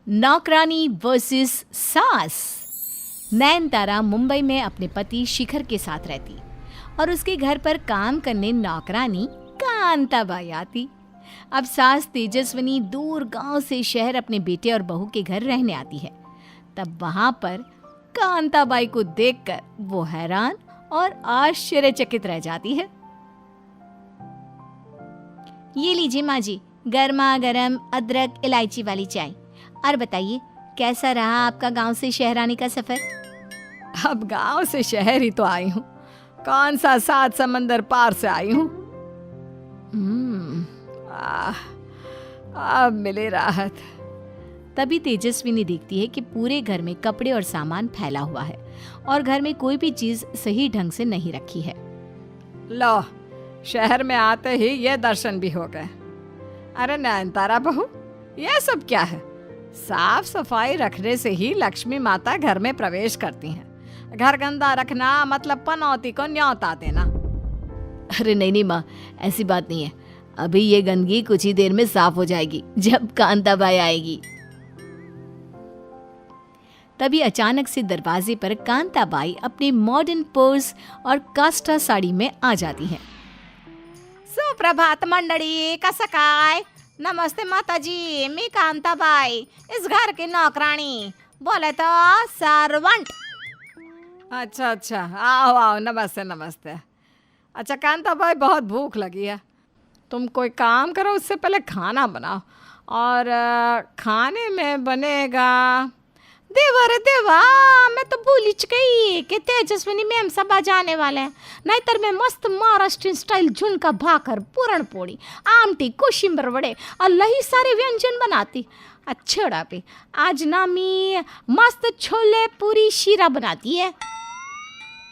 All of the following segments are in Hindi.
नौकरानी वर्सेस सास। नयनतारा मुंबई में अपने पति शिखर के साथ रहती और उसके घर पर काम करने नौकरानी कांताबाई आती। अब सास तेजस्विनी दूर गांव से शहर अपने बेटे और बहू के घर रहने आती है। तब वहां पर कांताबाई को देखकर वो हैरान और आश्चर्यचकित रह जाती है। ये लीजिए माँ जी, गर्मा गर्म अदरक इलायची वाली चाय। और बताइए, कैसा रहा आपका गांव से शहर आने का सफर? अब गांव से शहर ही तो आई हूँ, कौन सा 7 समंदर पार से आई हूँ। अब मिले राहत। तभी तेजस्विनी देखती है कि पूरे घर में कपड़े और सामान फैला हुआ है और घर में कोई भी चीज सही ढंग से नहीं रखी है। लो, शहर में आते ही ये दर्शन भी हो गए। अरे नयनतारा बहू, ये सब क्या है? साफ सफाई रखने से ही लक्ष्मी माता घर में प्रवेश करती हैं। घर गंदा रखना मतलब पनौती को न्योता देना। अरे नहीं माँ, ऐसी बात नहीं है। अभी ये गंदगी कुछ ही देर में साफ हो जाएगी जब कांताबाई आएगी। तभी अचानक से दरवाजे पर कांताबाई अपने मॉडर्न पर्स और कास्टा साड़ी में आ जाती हैं। सुप्रभात मंडळी, कसं काय? नमस्ते माताजी, मी कांताबाई, इस घर की नौकरानी, बोले तो सर्वंट। अच्छा, आओ आओ, नमस्ते नमस्ते। अच्छा कांताबाई, बहुत भूख लगी है, तुम कोई काम करो, उससे पहले खाना बनाओ। और खाने में बनेगा। देवा रे देवा, मैं तो भूल गई कि तेजस्विनी मैम सब आ जाने वाले हैं। नाहीतर मैं मस्त महाराष्ट्रीयन स्टाइल झुणका भाकर, पुरणपोळी, आमटी, कोशिंबीर वडे और लई सारे व्यंजन बनाती। अच्छा पे आज ना मी मस्त छोले पूरी शीरा बनाती है।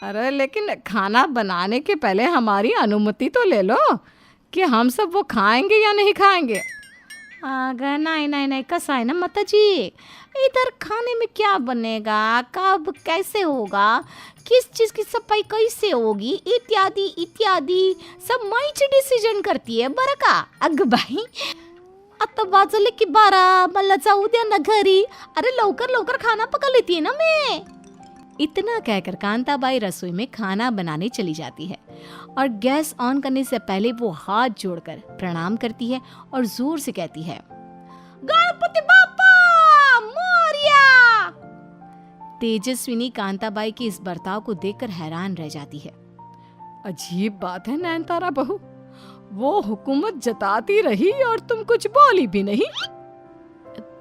अरे लेकिन खाना बनाने के पहले हमारी अनुमति तो ले लो कि हम सब वो खाएंगे या नहीं खाएंगे। अगर नहीं, कैसा है ना माता जी, इधर खाने में क्या बनेगा, कब कैसे होगा, किस चीज़ की सफाई कैसे होगी, इत्यादि इत्यादि सब माईच डिसिजन करती है बरं का। अग बाई, आता वाजले की 12, मला जाऊ द्या ना घरी। अरे लवकर खाना पका लेती है ना मैं। इतना कहकर कांताबाई रसोई में खाना बनाने चली जाती है और गैस ऑन करने से पहले वो हाथ जोड़कर प्रणाम करती है और जोर से कहती है, गणपति बाप्पा मोरया। तेजस्विनी कांताबाई के इस बर्ताव को देखकर हैरान रह जाती है। अजीब बात है नयनतारा बहू, वो हुकूमत जताती रही और तुम कुछ बोली भी नहीं।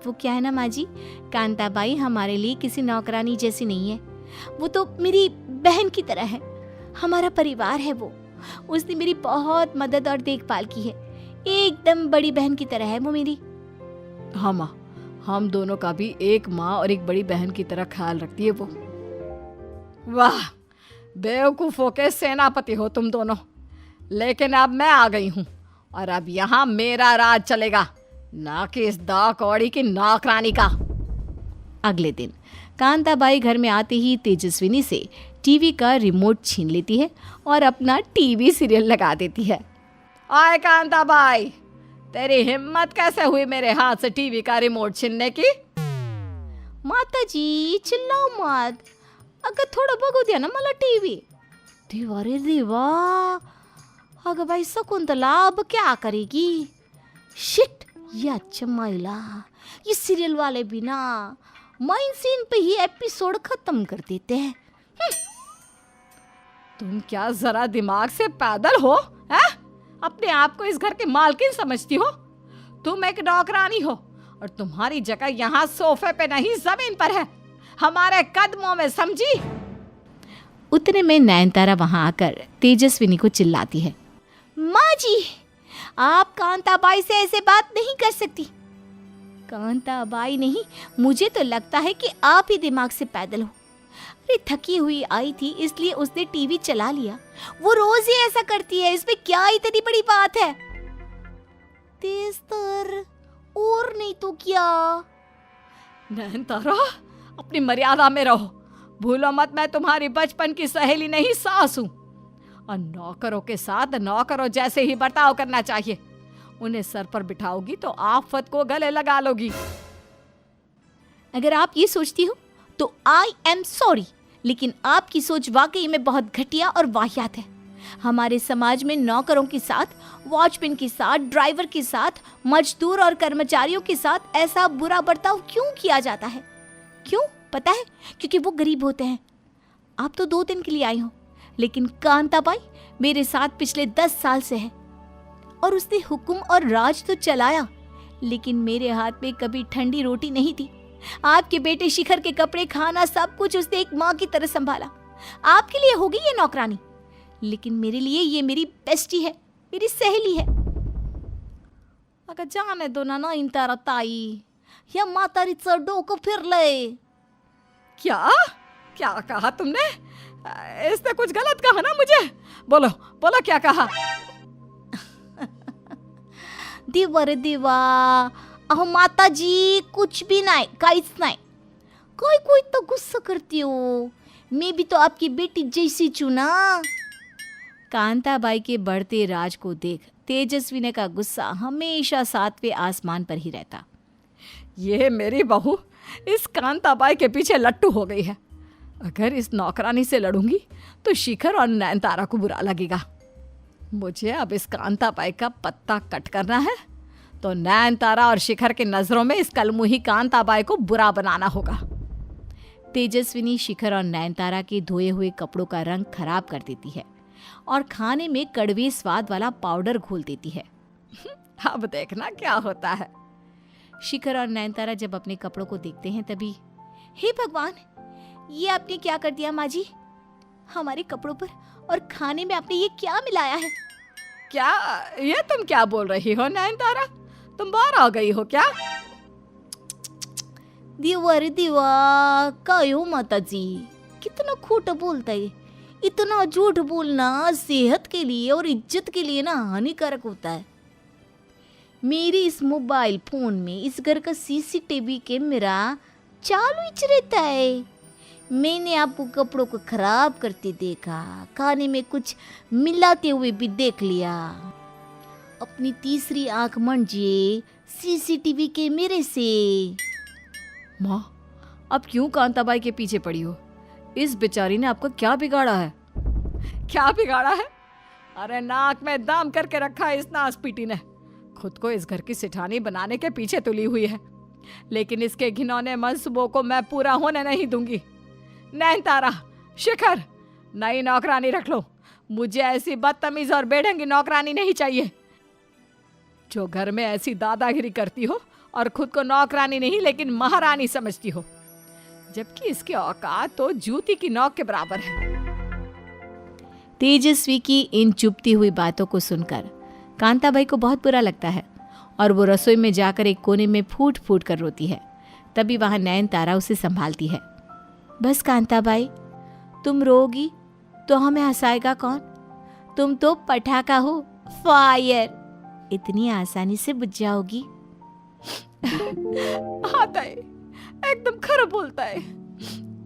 वो क्या है ना माँ जी, कांताबाई हमारे लिए किसी नौकरानी जैसी नहीं है। वो तो मेरी बहन की तरह है, हमारा परिवार है वो। उसने मेरी बहुत मदद और देखभाल की है, एकदम बड़ी बहन की तरह है वो मेरी। हाँ माँ, हम दोनों का भी एक माँ और एक बड़ी बहन की तरह ख्याल रखती है वो। वाह, बेवकूफों के सेनापति हो तुम दोनों। लेकिन अब मैं आ गई हूँ और अब यहाँ मेरा राज चलेगा, ना कि इस दा कौड़ी की नौकरानी का। अगले दिन कांताबाई घर में आते ही तेजस्विनी से टीवी का रिमोट छीन लेती है और अपना टीवी सीरियल लगा देती है। आए कांताबाई, तेरी हिम्मत कैसे हुई मेरे हाथ से टीवी का रिमोट छीनने की? माता जी चिल्लाओ मत, अगं थोडं बघू द्या ना मला टीवी। देवा रे देवा, अगं बाई शकुंतला अब क्या करेगी? शिट, ये अच्छा महिला, ये सीरियल वाले भी ना मेन सीन पे ही एपिसोड खत्म कर देते हैं। तुम क्या जरा दिमाग से पैदल हो? है? अपने आप को इस घर की मालकिन समझती हो? तुम एक नौकरानी हो और तुम्हारी जगह यहाँ सोफे पे नहीं जमीन पर है, हमारे कदमों में, समझी? उतने में नयनतारा वहां आकर तेजस्विनी को चिल्लाती है, माँ जी, आप कांताबाई से ऐसे बात नहीं कर सकती। कांताबाई नहीं, मुझे तो लगता है कि आप ही दिमाग से पैदल हो। अरे थकी हुई आई थी इसलिए उसने टीवी चला लिया, वो रोज ही ऐसा करती है, इसमें क्या इतनी बड़ी बात है? तेज तर और नहीं तो क्या। नयनतारा, अपनी मर्यादा में रहो, भूलो मत मैं तुम्हारी बचपन की सहेली नहीं, सास हूं। और नौकरों के साथ नौकरों जैसे ही बर्ताव करना चाहिए। उन्हें सर पर बिठाओगी तो आफत को गले लगा लोगी। अगर आप ये सोचती हो तो आई एम सॉरी, लेकिन आपकी सोच वाकई में बहुत घटिया और वाहियात है। हमारे समाज में नौकरों के साथ, वॉचमैन के साथ, ड्राइवर के साथ, मजदूर और कर्मचारियों के साथ ऐसा बुरा बर्ताव क्यों किया जाता है? क्यों पता है? क्योंकि वो गरीब होते हैं। आप तो 2 दिन के लिए आई हो, लेकिन कांताबाई मेरे साथ पिछले 10 साल से है और उसने हुक्म और राज तो चलाया, लेकिन मेरे हाथ में कभी ठंडी रोटी नहीं थी। आपके बेटे शिखर के कपड़े, खाना, सब कुछ उसने एक माँ की तरह संभाला। आपके लिए होगी ये नौकरानी, लेकिन मेरे लिए ये मेरी बेस्टी है, मेरी सहेली है। अगं जाने दो ना इन तारा ताई, या म्हातारीचं डोकं फिरलंय। क्या क्या कहा तुमने? इसने कुछ गलत कहा ना मुझे? बोलो बोलो, क्या कहा? देवा रे देवा, अहो माताजी कुछ भी नाही, काहीच नाही। कोई तो गुस्सा करती हो, मैं भी तो आपकी बेटी जैसी छू ना। कांताबाई के बढ़ते राज को देख तेजस्विनी का गुस्सा हमेशा 7वें आसमान पर ही रहता। ये मेरी बहू इस कांताबाई के पीछे लट्टू हो गई है। अगर इस नौकरानी से लड़ूंगी तो शिखर और नयनतारा को बुरा लगेगा। मुझे अब इस कांताबाई का पत्ता कट करना है तो नयनतारा और शिखर की नजरों में इस कलमुही कांताबाई को बुरा बनाना होगा। तेजस्विनी शिखर और नयनतारा के धोए हुए कपड़ों का रंग खराब कर देती है और खाने में कड़वे स्वाद वाला पाउडर घोल देती है। अब देखना क्या होता है। शिखर और नयनतारा जब अपने कपड़ों को देखते हैं तभी, हे भगवान, ये आपने क्या कर दिया माँ जी? हमारे कपड़ों पर और खाने में आपने ये क्या मिलाया है? क्या ये तुम क्या बोल रही हो नयनतारा? तुम बाहर आ गई हो क्या? देवा रे देवा, काय हो माताजी, कितना खोटं बोलताय। इतना झूठ बोलना सेहत के लिए और इज्जत के लिए ना हानिकारक होता है। मेरे इस मोबाइल फोन में इस घर का सीसीटीवी कैमरा चालू ही रहता है। मैंने आपको कपड़ों को खराब करते देखा, खाने में कुछ मिलाते हुए भी देख लिया। अपनी तीसरी आंख मंजिए सीसीटीवी कैमरे से। माँ, अब क्यों कांताबाई के पीछे पड़ी हो? इस बेचारी ने आपको क्या बिगाड़ा है? क्या बिगाड़ा है? अरे नाक में दाम करके रखा है इस नासपीटी ने। खुद को इस घर की सिठानी बनाने के पीछे तुली हुई है, लेकिन इसके घिनौने मंसूबों को मैं पूरा होने नहीं दूंगी। नयनतारा, शिखर, नई नौकरानी रख लो। मुझे ऐसी बदतमीज और बेढंगी नौकरानी नहीं चाहिए जो घर में ऐसी दादागिरी करती हो और खुद को नौकरानी नहीं लेकिन महारानी समझती हो, जबकि इसकी औकात तो जूती की नोक के बराबर है। तेजस्वी की इन चुपती हुई बातों को सुनकर कांताबाई को बहुत बुरा लगता है और वो रसोई में जाकर एक कोने में फूट फूट कर रोती है। तभी वहां नयनतारा उसे संभालती है। बस कांताबाई, तुम रोगी तो हमें हंसाएगा कौन? तुम तो पटाखा हो, फायर, इतनी आसानी से बुझ जाओगी। आता है, एकदम खरा बोलता है।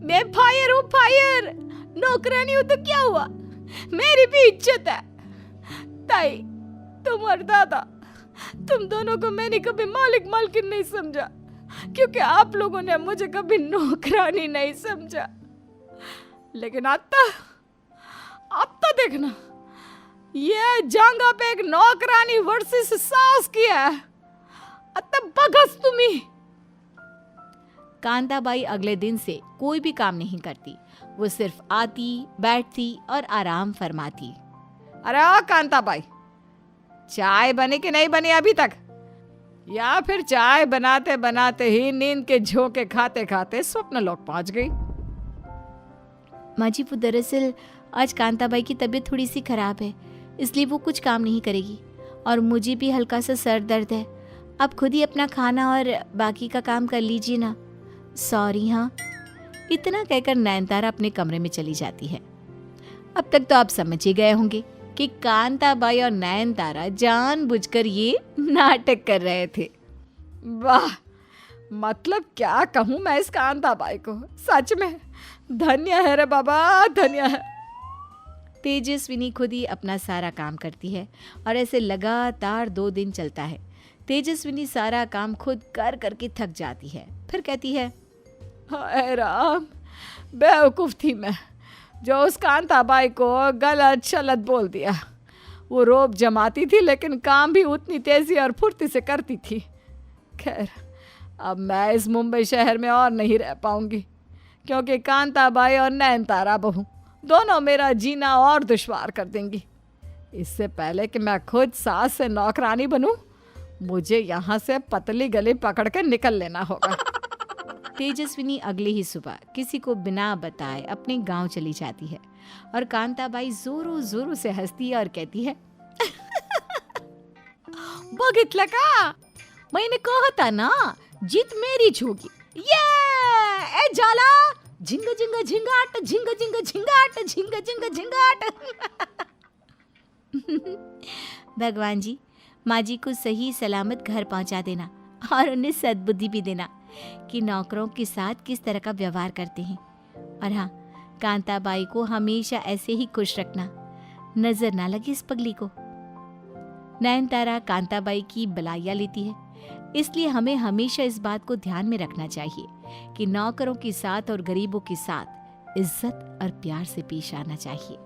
मैं फायर हूँ, फायर। नौकरानी हूँ तो क्या हुआ, मेरी भी इज्जत है। ताई, तुम और दादा, तुम दोनों को मैंने कभी मालिक मालकिन नहीं समझा, क्योंकि आप लोगों ने मुझे कभी नौकरानी नहीं समझा। लेकिन आता देखना, ये जांगा पे एक नौकरानी वर्सेस सास की है। आता बगस तुम्ही। कांताबाई अगले दिन से कोई भी काम नहीं करती। वो सिर्फ आती, बैठती और आराम फरमाती। अरे ओ कांताबाई, चाय बनी कि नहीं बनी अभी तक? या फिर चाय बनाते बनाते ही नींद के झोंके खाते खाते स्वप्न लोक पहुंच गई? माँ जी, वो दरअसल आज कांताबाई की तबीयत थोड़ी सी खराब है, इसलिए वो कुछ काम नहीं करेगी और मुझे भी हल्का सा सर दर्द है। आप खुद ही अपना खाना और बाकी का काम कर लीजिए ना। सॉरी। हाँ, इतना कहकर नयनतारा अपने कमरे में चली जाती है। अब तक तो आप समझ ही गए होंगे कि कांताबाई और नयनतारा जानबूझकर ये नाटक कर रहे थे। वाह, मतलब क्या कहूँ मैं इस कांताबाई को, सच में धन्य है रे बाबा, धन्य है। तेजस्विनी खुद ही अपना सारा काम करती है और ऐसे लगातार 2 दिन चलता है। तेजस्विनी सारा काम खुद कर करके थक जाती है। फिर कहती है, हाय राम, बेवकूफ थी मैं जो उस कांताबाई को गलत शलत बोल दिया। वो रोब जमाती थी लेकिन काम भी उतनी तेजी और फुर्ती से करती थी। खैर, अब मैं इस मुंबई शहर में और नहीं रह पाऊंगी, क्योंकि कांताबाई और नयनतारा बहू दोनों मेरा जीना और दुश्वार कर देंगी। इससे पहले कि मैं खुद सास से नौकरानी बनूं, मुझे यहाँ से पतली गली पकड़ के निकल लेना होगा। तेजस्विनी अगली ही सुबह किसी को बिना बताए अपने गांव चली जाती है और कांताबाई जोरों जोरों से हंसती है और कहती है, बघितलं का? मैंने कहा था ना, जीत मेरी होगी। ये ए जाला, झिंग झिंग झिंगाट, झिंग झिंग झिंगाट, झिंग झिंग झिंगाट। भगवान जी, माँ जी को सही सलामत घर पहुंचा देना और उन्हें सद्बुद्धि भी देना कि नौकरों के साथ किस तरह का व्यवहार करते हैं। और हाँ, कांताबाई को हमेशा ऐसे ही खुश रखना, नजर ना लगे इस पगली को। नयनतारा कांताबाई की बलाइयाँ लेती है, इसलिए हमें हमेशा इस बात को ध्यान में रखना चाहिए कि नौकरों के साथ और गरीबों के साथ इज्जत और प्यार से पेश आना चाहिए।